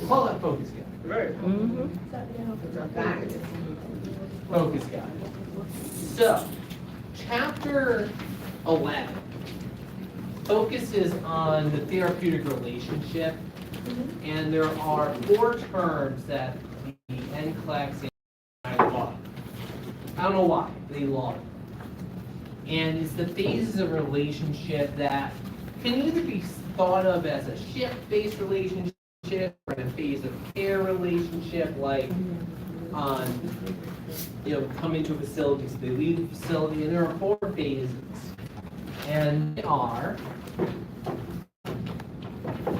Call that focus gap. Right. Focus gap. So, chapter 11 focuses on the therapeutic relationship, and there are 4 terms that the NCLEX and I love. I don't know why, they love it. And it's the phases of relationship that can either be thought of as a shift-based relationship or a phase of care relationship, like come into a facility, so they leave the facility, and there are 4 phases. And they are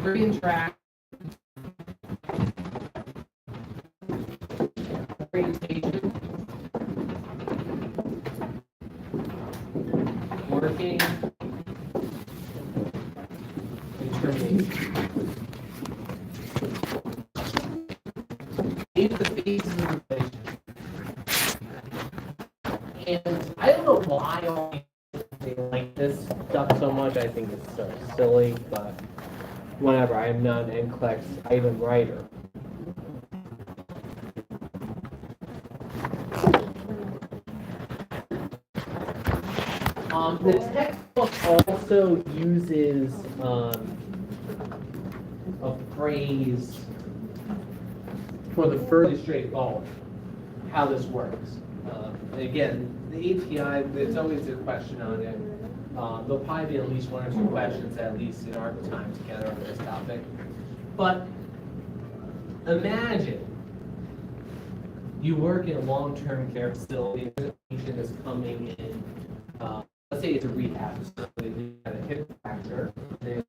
pre-interact, orientation, working, and termination. These are the phases of relationship. And I don't know why they like this stuff so much. I think it's so silly, but whatever. I am not an NCLEX item writer. The textbook also uses a phrase for the further straightforward, how this works. And again, the API, there's always a question on it. There'll probably be at least 1 or 2 questions, at least in our time together on this topic. But imagine you work in a long-term care facility, there's a patient that's coming in, let's say it's a rehab facility, they had a hip fracture, they're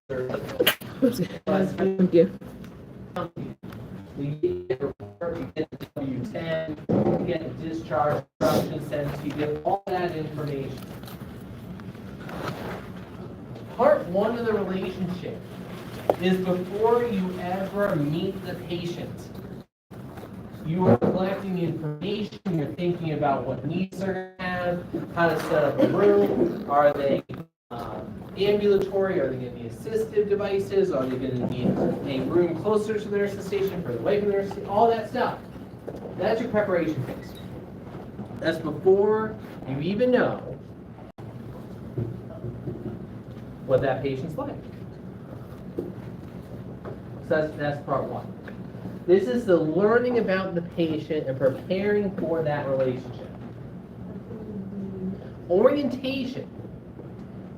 Thank you. you get a report, you get the W-10, you get the discharge instruction sent, you get all that information. Part 1 of the relationship is before you ever meet the patient. You are collecting information, you're thinking about what needs they're going to have, how to set up a room, are they ambulatory, are they going to need assistive devices, are they going to need a room closer to the nurse's station, further away from the nurse's station, all that stuff. That's your preparation phase. That's before you even know what that patient's like. So that's part 1. This is the learning about the patient and preparing for that relationship. Orientation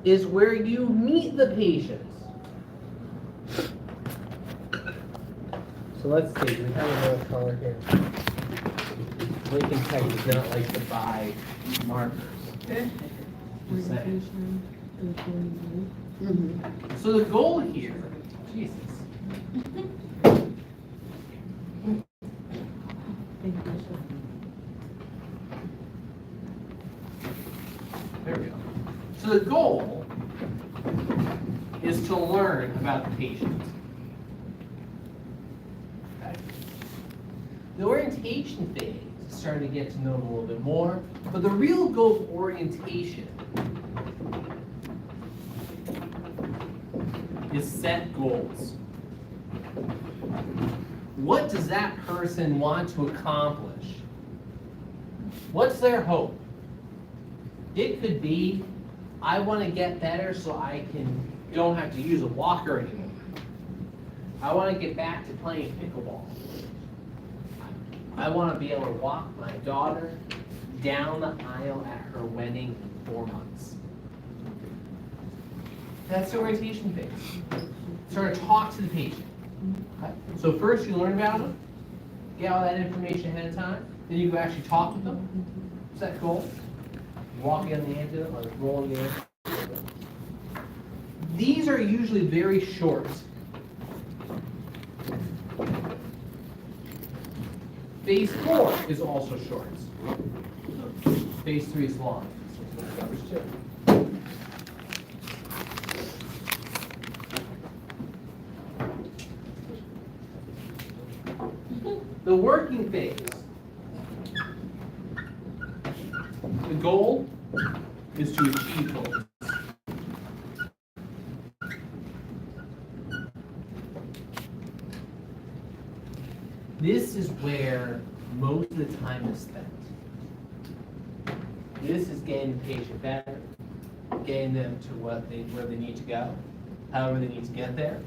is where you meet the patients. So let's see, we have another color here. Lincoln Tech does not like to buy markers. Just saying. So the goal here, Jesus. There we go. So the goal is to learn about the patient. Okay. The orientation phase is starting to get to know them a little bit more, but the real goal of orientation is set goals. What does that person want to accomplish? What's their hope? It could be, I want to get better so I don't have to use a walker anymore. I want to get back to playing pickleball. I want to be able to walk my daughter down the aisle at her wedding in 4 months. That's the orientation phase. Start to talk to the patient. Okay? So first you learn about them, get all that information ahead of time, then you go actually talk with them. Is that cool? Walking on the end of it, or rolling the end. These are usually very short. Phase 4 is also short. Phase 3 is long. The working phase. The goal is to achieve goals. This is where most of the time is spent. This is getting the patient better, getting them to where they need to go, however they need to get there.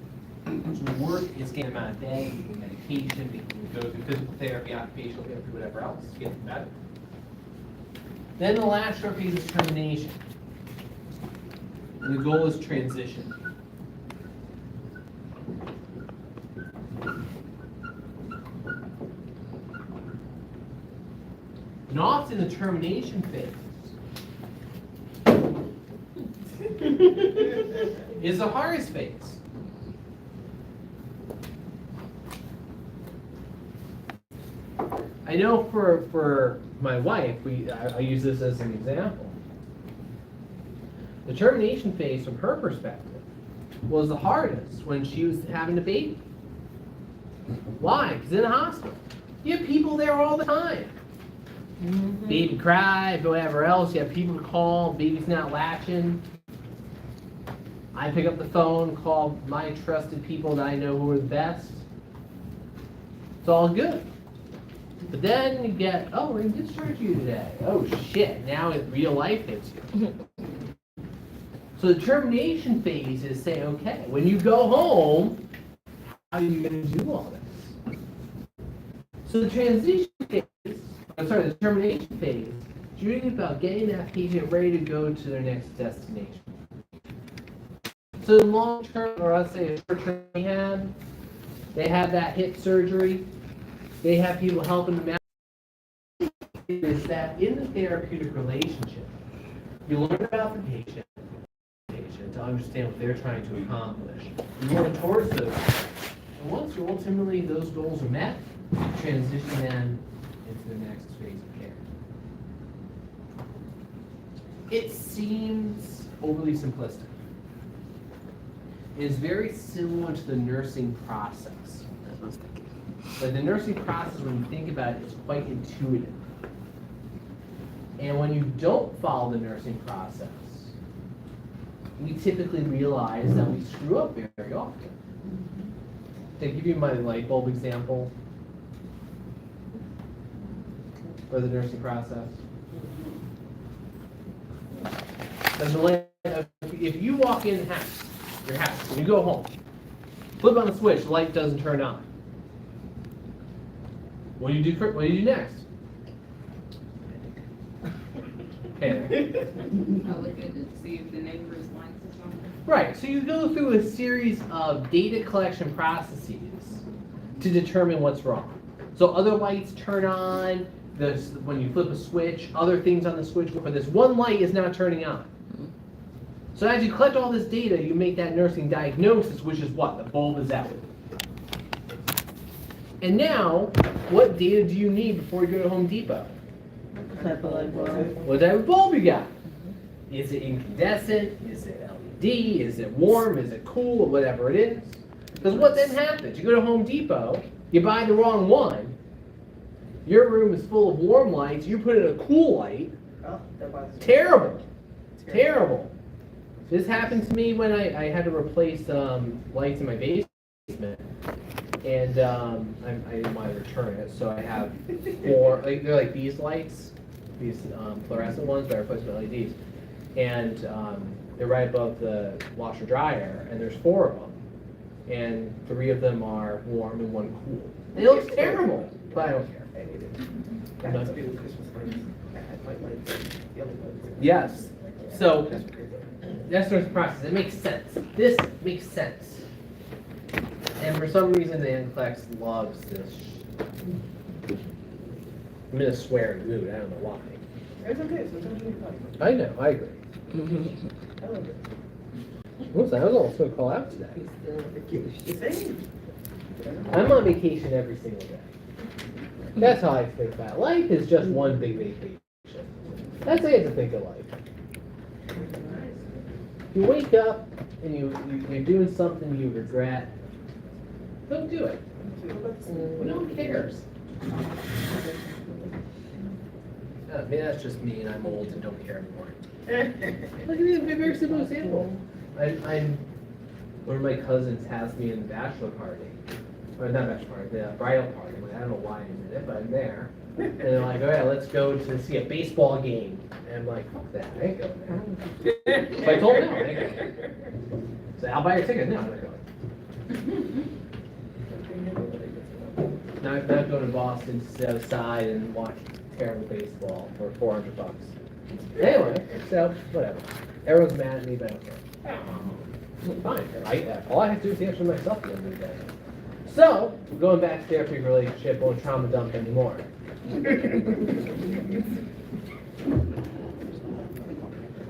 So work is getting them out of bed, getting medication, making them go through physical therapy, occupational therapy, whatever else to get them better. Then the last short phase is termination. And the goal is transition. And often the termination phase is the hardest phase. I know for my wife, I use this as an example. The termination phase from her perspective was the hardest when she was having a baby. Why? Because in the hospital, you have people there all the time. Mm-hmm. Baby cry, whatever else. You have people to call. Baby's not latching. I pick up the phone, call my trusted people that I know who are the best. It's all good. But then you get, oh, we're going to discharge you today. Oh, shit. Now real life hits you. So the termination phase is saying, okay, when you go home, how are you going to do all this? So the transition phase, the termination phase, is really about getting that patient ready to go to their next destination. So in long term, or let's say a short term rehab, they have that hip surgery, they have people helping them out. Is that in the therapeutic relationship, you learn about the patient to understand what they're trying to accomplish. You work towards those. And once ultimately those goals are met, transition them into the next phase of care. It seems overly simplistic. It is very similar to the nursing process. But the nursing process, when you think about it, is quite intuitive. And when you don't follow the nursing process, we typically realize that we screw up very often. To give you my light bulb example for the nursing process. If you walk in the house, your house, and you go home, flip on the switch, the light doesn't turn on. What do you do next? Okay. I'll look at it to see if the neighbor's lights or something. Right, so you go through a series of data collection processes to determine what's wrong. So other lights turn on, when you flip a switch, other things on the switch, but this one light is not turning on. So as you collect all this data, you make that nursing diagnosis, which is what? The bulb is out. And now, what data do you need before you go to Home Depot? What type of bulb you got? Is it incandescent? Is it LED? Is it warm? Is it cool? Or whatever it is. Because what then happens? You go to Home Depot, you buy the wrong one, your room is full of warm lights, you put in a cool light. Terrible. Terrible. This happened to me when I had to replace lights in my basement. And I didn't want to return it, so I have 4, they're like these lights, these fluorescent ones, but I replaced with LEDs. And they're right above the washer dryer, and there's 4 of them. And 3 of them are warm and 1 cool. It looks terrible, but I don't care. Yes. So that's the process. It makes sense. This makes sense. And for some reason, the NCLEX loves this. I'm in a swearing mood. I don't know why. It's okay. So it's okay. I know. I agree. I love it. Whoops, I was almost going to call out today. I'm on vacation every single day. That's how I think about it. Life is just one big vacation. That's how you have to think of life. You wake up and you're doing something you regret. Don't do it. No one cares. Maybe that's just me and I'm old and don't care anymore. Look at me, a very simple example. One of my cousins has me in the bachelor party. or not bachelor party, the bridal party. I'm like, I don't know why I'm in it, but I'm there. And they're like, all right, let's go to see a baseball game. And I'm like, fuck that, I ain't going there. So I told them, no, I ain't going. So I'll buy your ticket. No, I'm not going. Not going to Boston to sit outside and watch terrible baseball for $400. Anyway, so whatever. Everyone's mad at me, but I don't care. Fine. All I have to do is answer myself at the end of the day. So, going back to therapeutic relationship, won't trauma dump anymore.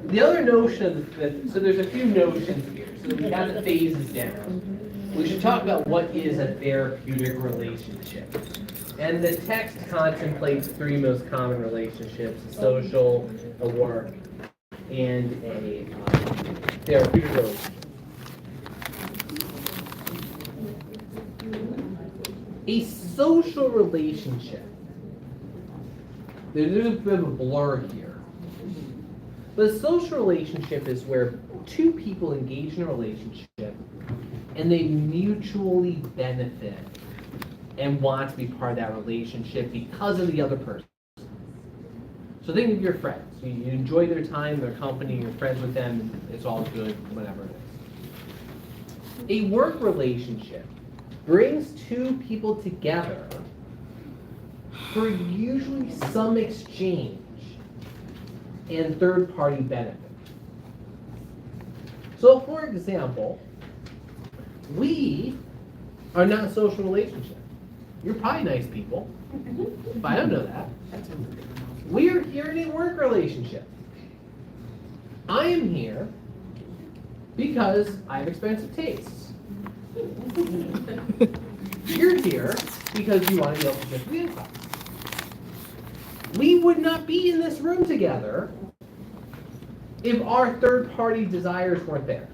The other notion of so there's a few notions here. So we have the phases down. We should talk about what is a therapeutic relationship. And the text contemplates three most common relationships: a social, a work, and a therapeutic relationship. A social relationship. There's a bit of a blur here. But a social relationship is where two people engage in a relationship and they mutually benefit and want to be part of that relationship because of the other person. So think of your friends. You enjoy their time, their company, you're friends with them, and it's all good, whatever it is. A work relationship brings two people together for usually some exchange and third-party benefit. So, for example, we are not a social relationship. You're probably nice people, but I don't know that. We are here in a work relationship. I am here because I have expensive tastes. You're here because you want to be able to get the income. We would not be in this room together if our third-party desires weren't there.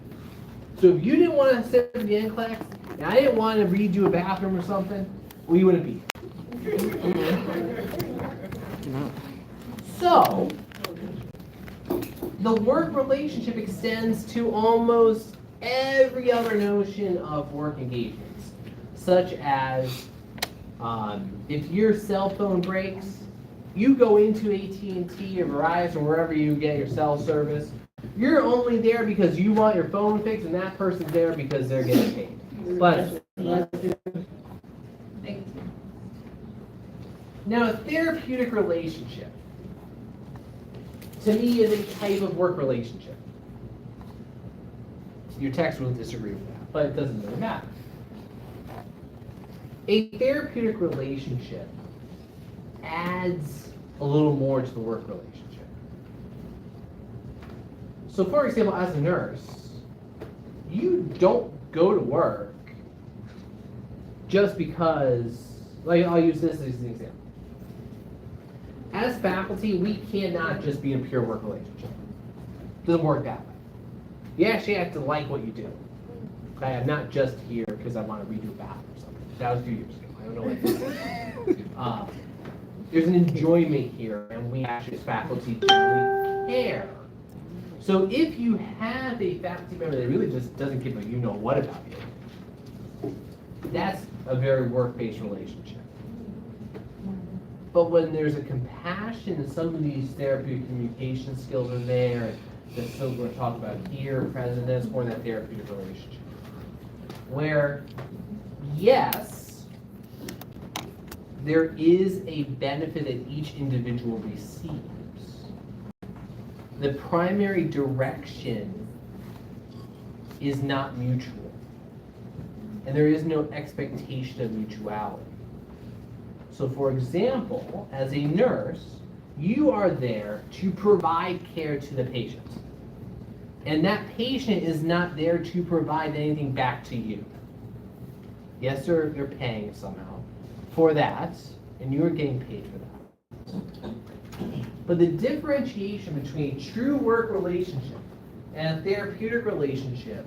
So if you didn't want to sit in the NCLEX, and I didn't want to read you a bathroom or something, we wouldn't be here. So, the work relationship extends to almost every other notion of work engagements, such as if your cell phone breaks, you go into AT&T or Verizon or wherever you get your cell service. You're only there because you want your phone fixed, and that person's there because they're getting paid. But Thank you. now, a therapeutic relationship, to me, is a type of work relationship. Your text will disagree with that, but it doesn't really matter. A therapeutic relationship adds a little more to the work relationship. So, for example, as a nurse, you don't go to work just because, like, I'll use this as an example. As faculty, we cannot just be in a pure work relationship. It doesn't work that way. You actually have to like what you do. Okay, I'm not just here because I want to redo a bathroom or something. That was a few years ago. I don't know what this is. There's an enjoyment here, and we actually, as faculty, generally care. So if you have a faculty member that really just doesn't give a you-know-what about you, that's a very work-based relationship. But when there's a compassion and some of these therapeutic communication skills are there, and the skills we're talking about here, present, that's more that therapeutic relationship. Where, yes, there is a benefit that each individual receives. The primary direction is not mutual. And there is no expectation of mutuality. So for example, as a nurse, you are there to provide care to the patient. And that patient is not there to provide anything back to you. Yes, they're paying somehow for that, and you are getting paid for that. But the differentiation between a true work relationship and a therapeutic relationship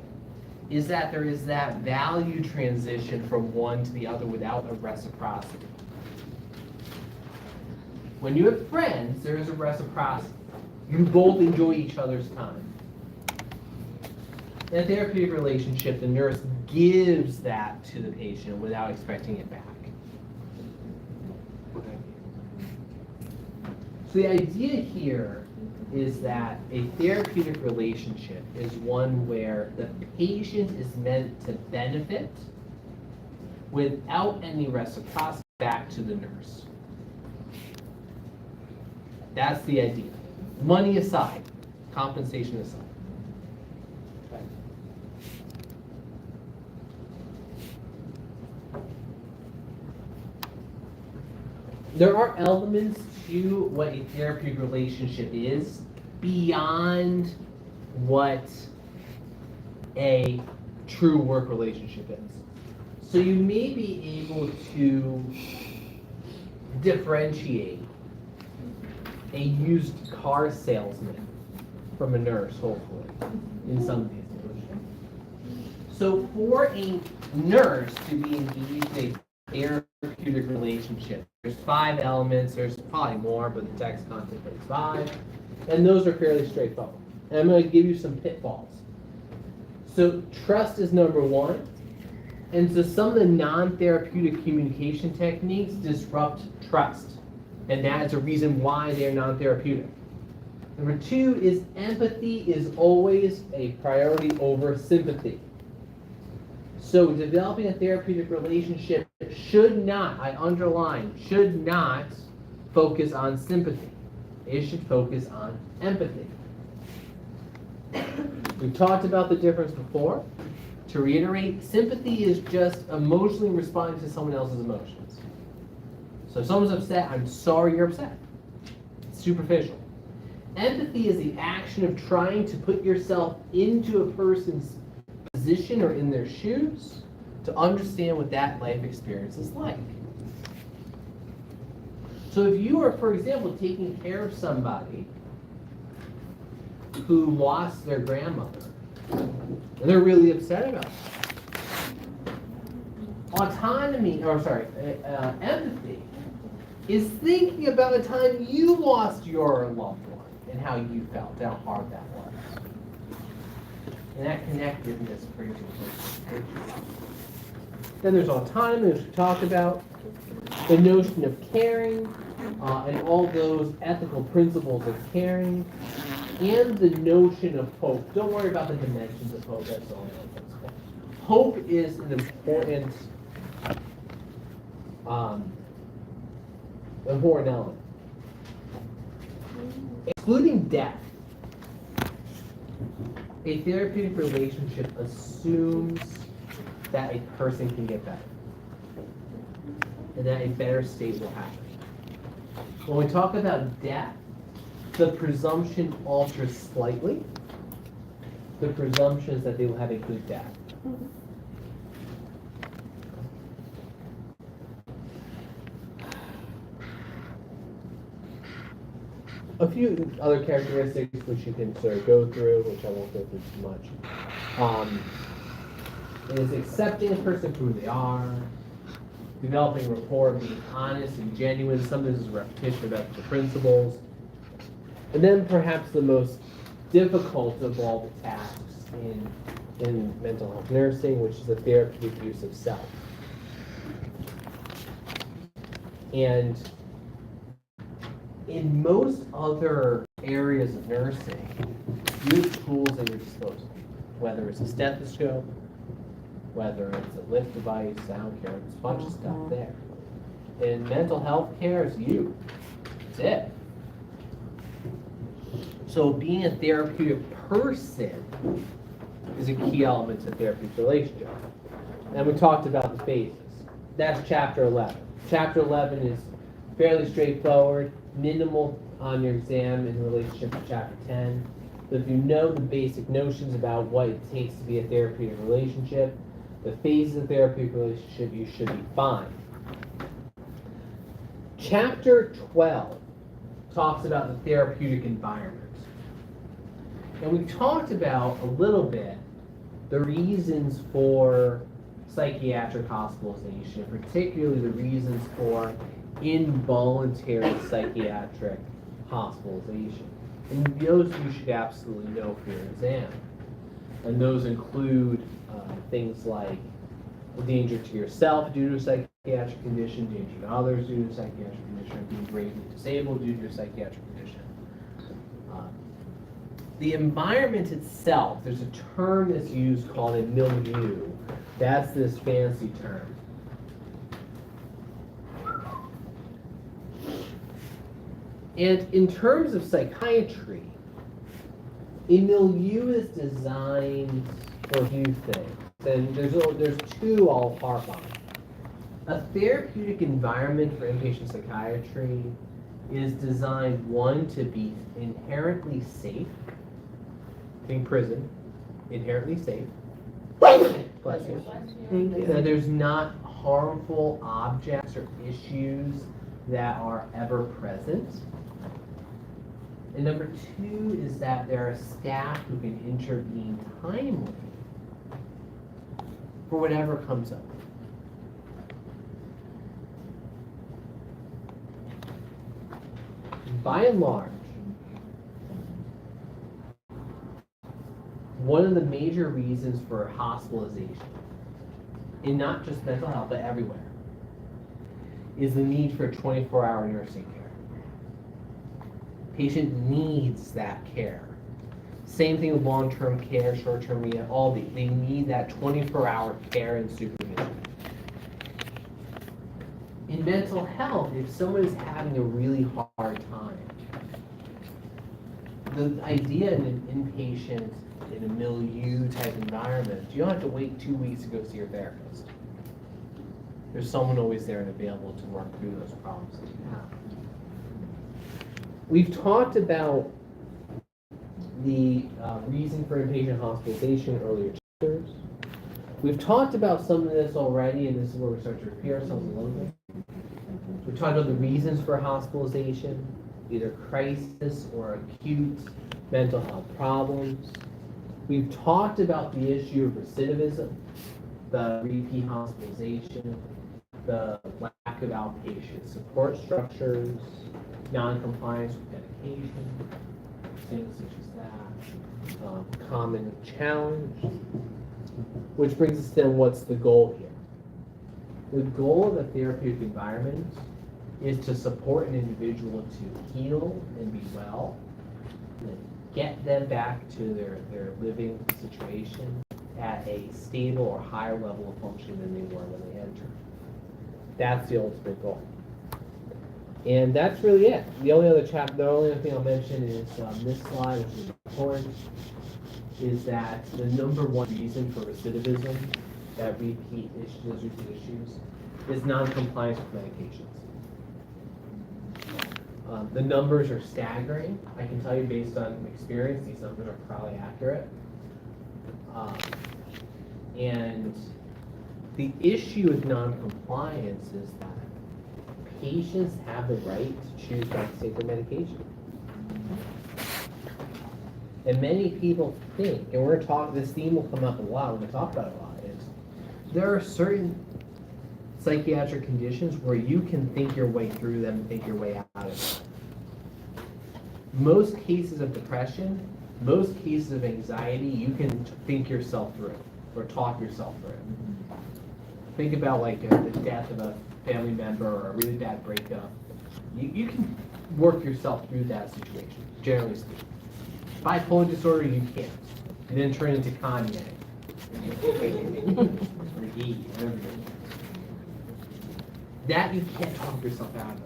is that there is that value transition from one to the other without a reciprocity. When you have friends, there is a reciprocity. You both enjoy each other's time. In a therapeutic relationship, the nurse gives that to the patient without expecting it back. So the idea here is that a therapeutic relationship is one where the patient is meant to benefit without any reciprocity back to the nurse. That's the idea. Money aside, compensation aside. There are elements to what a therapeutic relationship is beyond what a true work relationship is. So you may be able to differentiate a used car salesman from a nurse, hopefully, in some of these situations. So for a nurse to be engaged in a therapeutic relationship, there's 5 elements. There's probably more, but the text contemplates 5. And those are fairly straightforward. And I'm going to give you some pitfalls. So trust is number 1. And so some of the non-therapeutic communication techniques disrupt trust. And that is a reason why they're non-therapeutic. Number 2 is empathy is always a priority over sympathy. So developing a therapeutic relationship should not, I underline, should not focus on sympathy. It should focus on empathy. We've talked about the difference before. To reiterate, sympathy is just emotionally responding to someone else's emotions. So if someone's upset, I'm sorry you're upset. It's superficial. Empathy is the action of trying to put yourself into a person's position or in their shoes to understand what that life experience is like. So if you are, for example, taking care of somebody who lost their grandmother, and they're really upset about it. Empathy is thinking about a time you lost your loved one and how you felt, how hard that was. And that connectedness brings you. Then there's autonomy, which we talked about, the notion of caring, and all those ethical principles of caring, and the notion of hope. Don't worry about the dimensions of hope, that's all. Hope is an important element. Excluding death, a therapeutic relationship assumes that a person can get better and that a better state will happen. When we talk about death, the presumption alters slightly. The presumption is that they will have a good death. A few other characteristics which you can sort of go through, which I won't go through too much, is accepting a person for who they are, developing rapport, being honest and genuine. Some of this is repetition of ethical principles. And then perhaps the most difficult of all the tasks in mental health nursing, which is the therapeutic use of self. And in most other areas of nursing, you have tools at your disposal, whether it's a stethoscope, whether it's a lift device, sound care, there's a bunch of stuff there. In mental health care, it's you. That's it. So being a therapeutic person is a key element to therapeutic relationship. And we talked about the phases. That's chapter 11. Chapter 11 is fairly straightforward, minimal on your exam in relationship to chapter 10. So if you know the basic notions about what it takes to be a therapeutic relationship, the phases of therapeutic relationship, you should be fine. Chapter 12 talks about the therapeutic environment. And we talked about a little bit the reasons for psychiatric hospitalization, particularly the reasons for involuntary psychiatric hospitalization. And those you should absolutely know for your exam. And those include things like danger to yourself due to a psychiatric condition, danger to others due to a psychiatric condition, being gravely disabled due to a psychiatric condition. The environment itself, there's a term that's used called a milieu. That's this fancy term. And in terms of psychiatry, a milieu is designed for a few things. And there's two I'll harp on. A therapeutic environment for inpatient psychiatry is designed, one, to be inherently safe. Think prison, inherently safe. Bless you. That there's not harmful objects or issues that are ever present. And number two is that there are staff who can intervene timely for whatever comes up. By and large, one of the major reasons for hospitalization, in not just mental health, but everywhere, is the need for 24-hour nursing care. Patient needs that care. Same thing with long-term care, short-term rehab, all they need that 24-hour care and supervision. In mental health, if someone is having a really hard time, the idea in an inpatient, in a milieu type environment, you don't have to wait 2 weeks to go see your therapist. There's someone always there and available to work through those problems that you have. We've talked about the reason for inpatient hospitalization in earlier chapters. We've talked about some of this already, and this is where we start to repeat ourselves a little bit. We've talked about the reasons for hospitalization, either crisis or acute mental health problems. We've talked about the issue of recidivism, the repeat hospitalization, the lack of outpatient support structures, non-compliance with medication, things such as that, common challenge. Which brings us to what's the goal here? The goal of a therapeutic environment is to support an individual to heal and be well, and get them back to their living situation at a stable or higher level of function than they were when they entered. That's the ultimate goal. And that's really it. The only other thing I'll mention is this slide, which is important, is that the number one reason for recidivism, those repeat issues, is non-compliance with medications. The numbers are staggering. I can tell you based on experience, these numbers are probably accurate. And the issue with non-compliance is that patients have the right to choose not to take their medication. And many people think, and we're going to talk, this theme will come up a lot, we're going to talk about it a lot, is there are certain psychiatric conditions where you can think your way through them and think your way out of them. Most cases of depression, most cases of anxiety, you can think yourself through or talk yourself through. Think about like the death of a family member or a really bad breakup. You can work yourself through that situation, generally speaking. Bipolar disorder, you can't. You then turn into Kanye. Or E, whatever it is. That you can't talk yourself out of.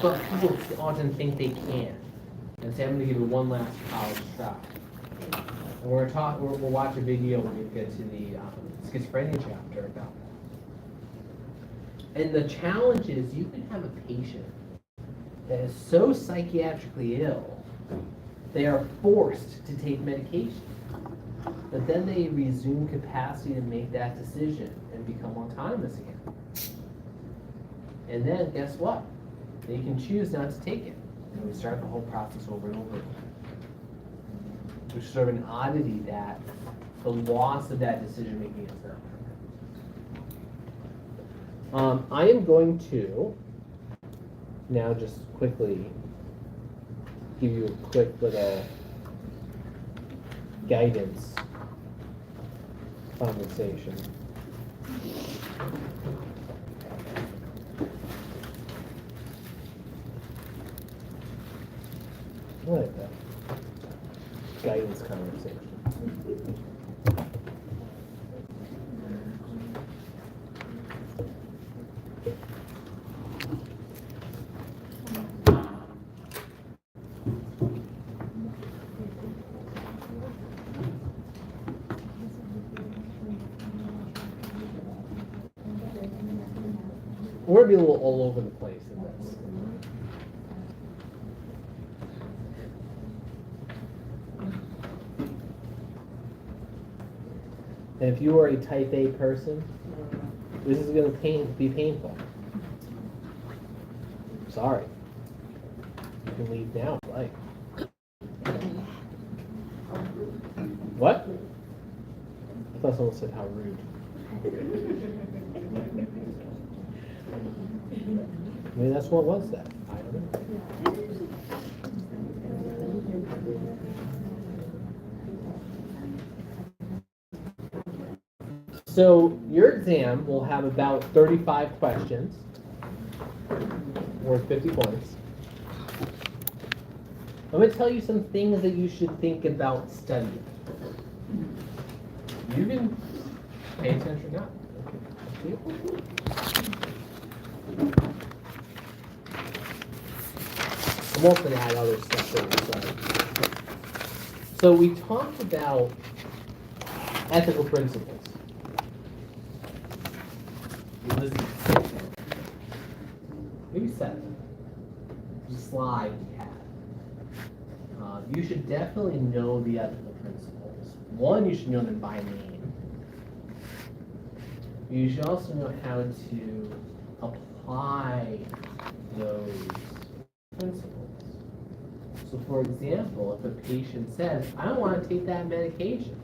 But people often think they can. And say, I'm going to give it one last college shot. And we'll watch a video when we get to the schizophrenia chapter about that. And the challenge is you can have a patient that is so psychiatrically ill, they are forced to take medication. But then they resume capacity to make that decision and become autonomous again. And then, guess what? They can choose not to take it. And we start the whole process over and over again. Which is sort of an oddity that the loss of that decision making is not permanent. I am going to now just quickly give you a quick little guidance conversation. I like that. Guidance conversation. We're gonna be a little all over the place in this. And if you are a type A person, this is gonna be painful. Sorry. You can leave now if you like. What? I thought someone said how rude. Maybe that's what was that. I don't know. So your exam will have about 35 questions worth 50 points. I'm going to tell you some things that you should think about studying. You can pay attention now. I'm also going to add other stuff there. So we talked about ethical principles. Maybe 7. There's a slide we had. You should definitely know the ethical principles. One, you should know them by name. You should also know how to apply those principles. So for example, if a patient says, I don't want to take that medication,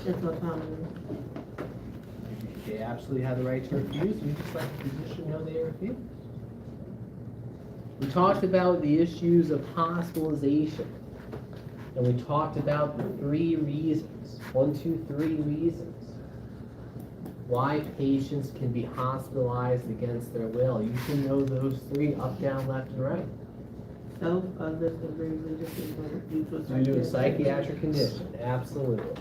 It's not common. they absolutely have the right to refuse. We just let the physician know they refuse. We talked about the issues of hospitalization. And we talked about the 3 reasons, 1, 2, 3 reasons why patients can be hospitalized against their will. You should know those 3 up, down, left, and right. Self, others, and very religious due to a Due to a psychiatric condition, absolutely.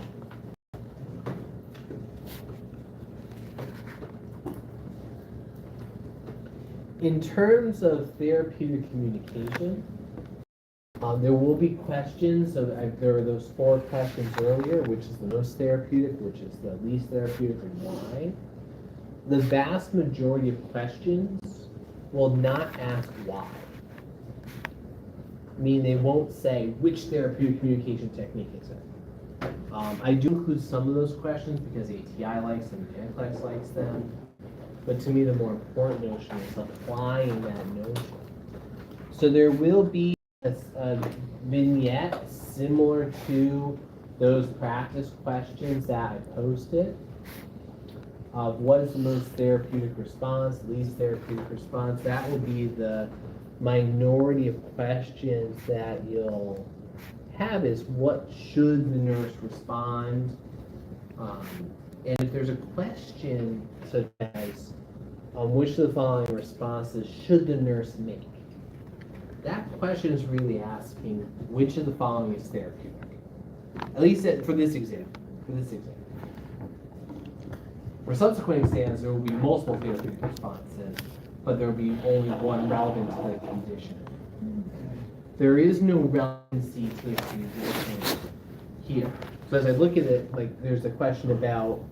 In terms of therapeutic communication, there will be questions. There are those 4 questions earlier, which is the most therapeutic, which is the least therapeutic, and why. The vast majority of questions will not ask why. I mean, they won't say which therapeutic communication technique is it. I do include some of those questions because ATI likes them and NCLEX likes them. But to me, the more important notion is applying that notion. So there will be a vignette similar to those practice questions that I posted of what is the most therapeutic response, least therapeutic response. That will be the minority of questions that you'll have is what should the nurse respond? And if there's a question such as which of the following responses should the nurse make? That question is really asking which of the following is therapeutic. At least for this exam. For subsequent exams, there will be multiple therapeutic responses, but there will be only one relevant to the condition. There is no relevancy to the condition here. So as I look at it, like there's a question about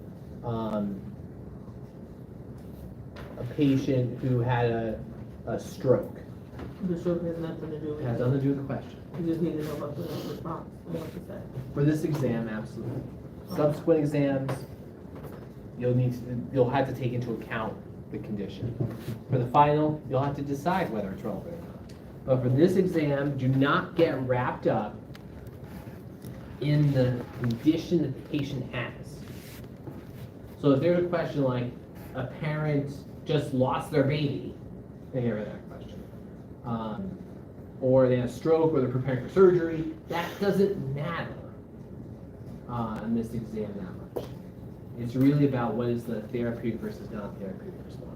a patient who had a stroke. The stroke has nothing to do with It has nothing to do with the question. You just need to know about the response and what to say. For this exam, absolutely. Subsequent exams, you'll have to take into account the condition. For the final, you'll have to decide whether it's relevant or not. But for this exam, do not get wrapped up in the condition that the patient has. So if there's a question like a parent just lost their baby, think of that question. Or they had a stroke or they're preparing for surgery, that doesn't matter in this exam that much. It's really about what is the therapeutic versus non-therapeutic response.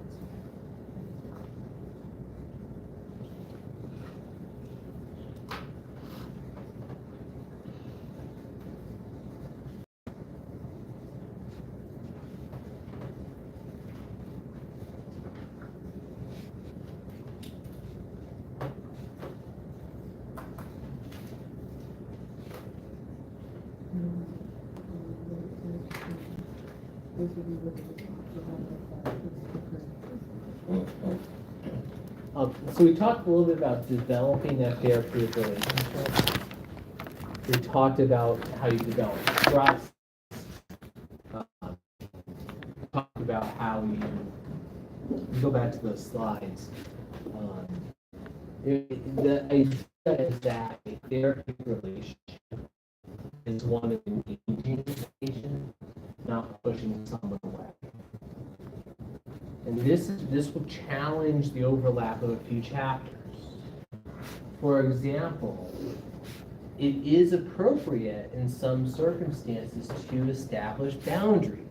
So we talked a little bit about developing that therapeutic relationship. We talked about how you develop trust. Talked about how you go back to those slides. The idea is that a therapeutic relationship is one of engaging the patient, not pushing someone away. And this will challenge the overlap of a few chapters. For example, it is appropriate in some circumstances to establish boundaries.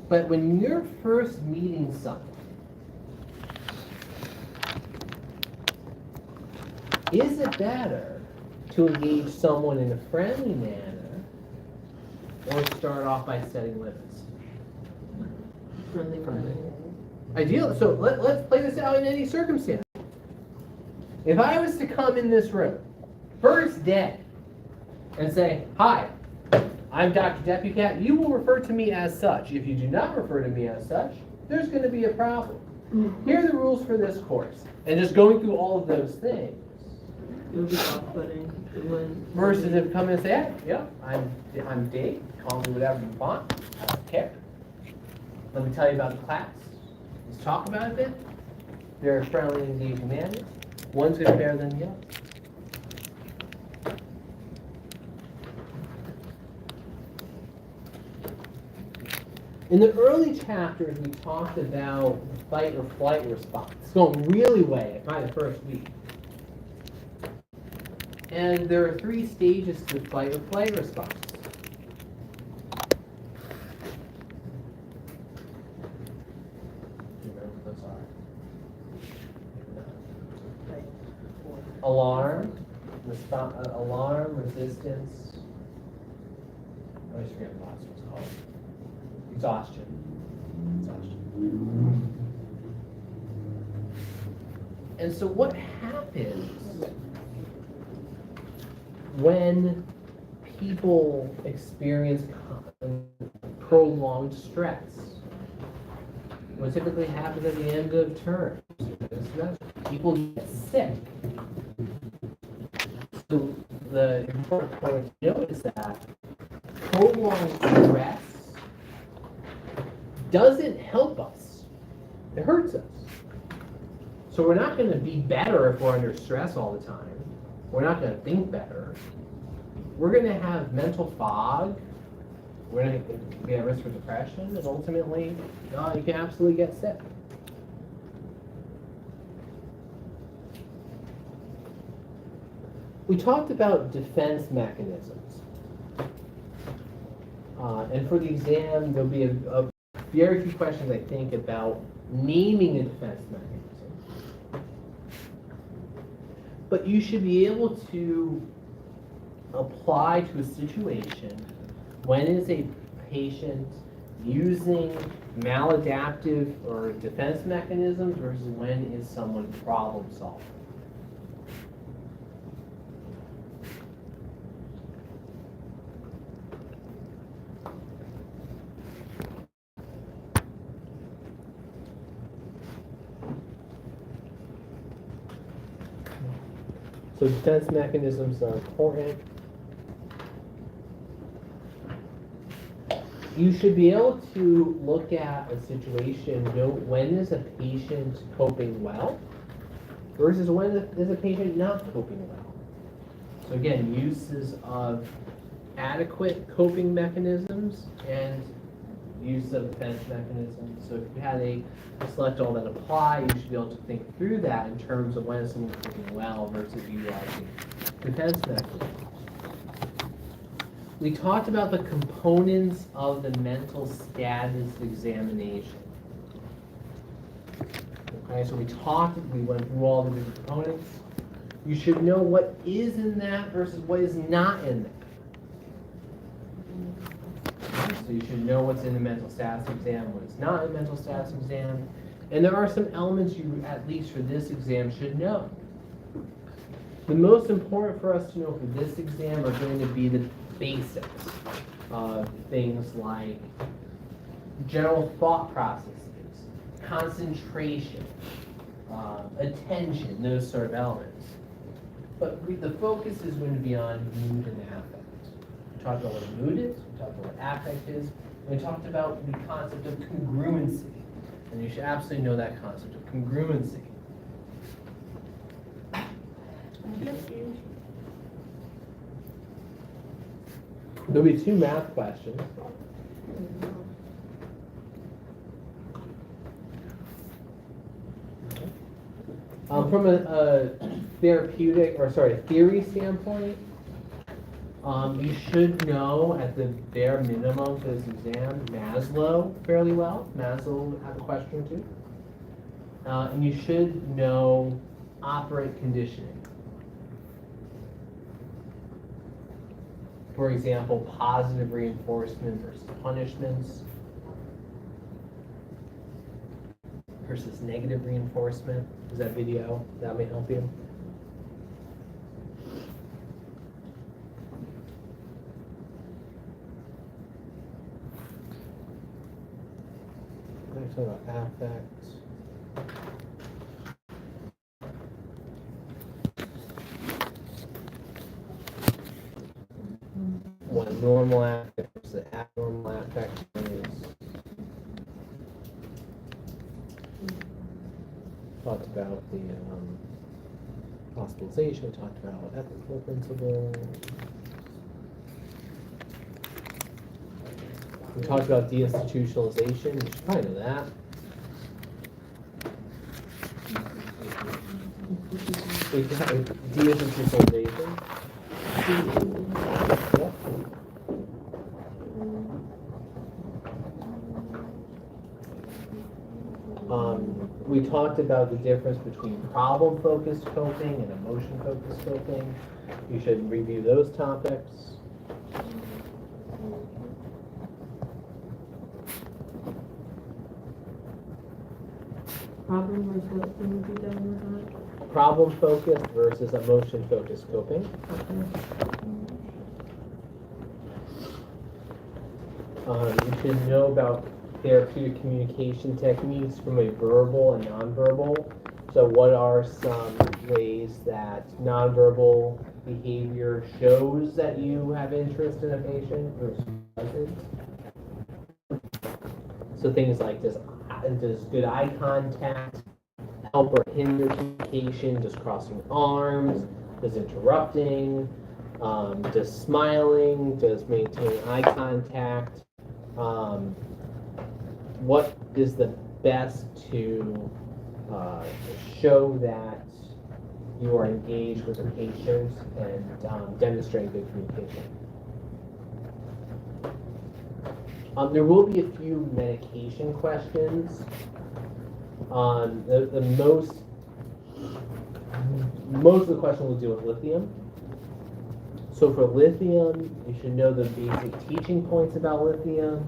But when you're first meeting someone, is it better to engage someone in a friendly manner or start off by setting limits? Friendly. Ideal. So let's play this out in any circumstance. If I was to come in this room, first day, and say, "Hi, I'm Dr. Depucat, you will refer to me as such. If you do not refer to me as such, there's going to be a problem. Here are the rules for this course." And just going through all of those things. It would be off-putting when. Versus if you come in and say, "Hey, yeah, I'm Dave, call me whatever you want, I don't care. Let me tell you about the class. Let's talk about it a bit." There are friendly and engaging manners. One's going to bear than the other. In the early chapters, we talked about the fight or flight response. It's going really way, probably the first week. And there are 3 stages to the fight or flight response. Do you remember what those are? Alarm, alarm, resistance. I always forget what the last one's called. Exhaustion. And so what happens when people experience prolonged stress? What typically happens at the end of terms? People get sick. So the important point to note is that prolonged stress doesn't help us. It hurts us. So we're not going to be better if we're under stress all the time. We're not going to think better. We're going to have mental fog. We're going to be at risk for depression, and ultimately, you can absolutely get sick. We talked about defense mechanisms. And for the exam, there'll be a very few questions, I think, about naming a defense mechanism. But you should be able to apply to a situation when is a patient using maladaptive or defense mechanisms versus when is someone problem solving. So defense mechanisms are important. You should be able to look at a situation, note when is a patient coping well versus when is a patient not coping well. So again, uses of adequate coping mechanisms and use of defense mechanisms. So if you had a select all that apply, you should be able to think through that in terms of when is someone coping well versus utilizing defense mechanisms. we talked about the components of the mental status examination. Okay, so we went through all the different components. You should know what is in that versus what is not in that. So you should know what's in the mental status exam, what's not in the mental status exam. And there are some elements you, at least for this exam, should know. The most important for us to know for this exam are going to be the basics of things like general thought processes, concentration, attention, those sort of elements. But the focus is going to be on mood and affect. We talked about what mood is, we talked about what affect is, and we talked about the concept of congruency. And you should absolutely know that concept of congruency. There'll be 2 math questions. From a theory standpoint, you should know at the bare minimum for this exam Maslow fairly well. Maslow will have a question or 2. And you should know operant conditioning. For example, positive reinforcement versus punishments versus negative reinforcement. Is that video? That may help you. Let's talk about affect. What normal affect versus abnormal affect is. Talked about the hospitalization, we talked about ethical principle. We talked about deinstitutionalization, you should probably know that. Deinstitutionalization. We talked about the difference between problem-focused coping and emotion-focused coping. You should review those topics. Problem versus what, can you do that one more time? Problem-focused versus emotion-focused coping. You should know about therapeutic communication techniques from a verbal and nonverbal. So what are some ways that nonverbal behavior shows that you have interest in a patient versus doesn't? So things like does good eye contact help or hinder communication? Does crossing arms? Does interrupting? Does smiling? Does maintaining eye contact? What is the best to show that you are engaged with the patient and demonstrate good communication? There will be a few medication questions. Most of the question will deal with lithium. So for lithium, you should know the basic teaching points about lithium.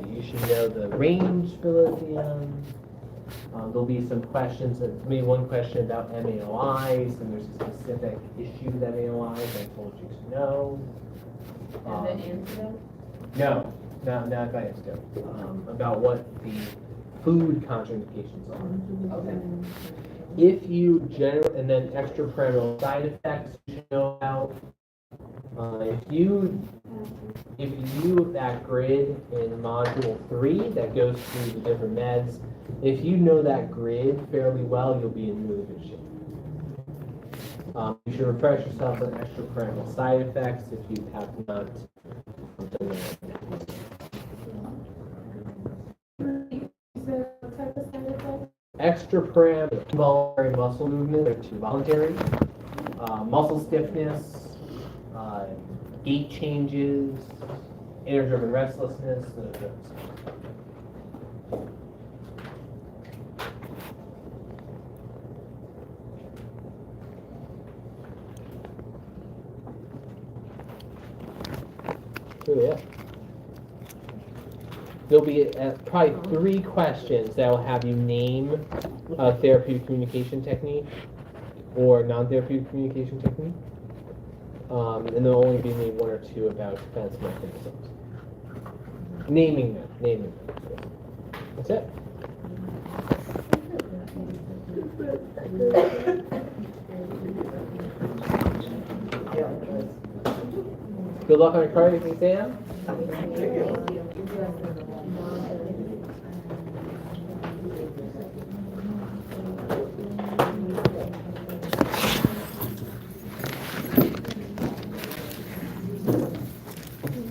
You should know the range for lithium. There'll be some questions, maybe one question about MAOIs, and there's a specific issue with MAOIs I told you to know. And then antidote? No, not about antidote. About what the food contraindications are. Okay. If you and then extrapyramidal side effects you should know about. If you that grid in module 3 that goes through the different meds, if you know that grid fairly well, you'll be in really good shape. You should refresh yourself on extrapyramidal side effects if you have not done that. Extrapyramidal, involuntary muscle movement, or voluntary, muscle stiffness, gait changes, inner-driven restlessness, those. Oh, yeah. There'll be probably 3 questions that will have you name a therapeutic communication technique or non-therapeutic communication technique. And there'll only be maybe 1 or 2 about defense mechanisms. Naming them. That's it. Good luck on your cardiac exam.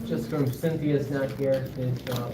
Just from Cynthia's not here, good job.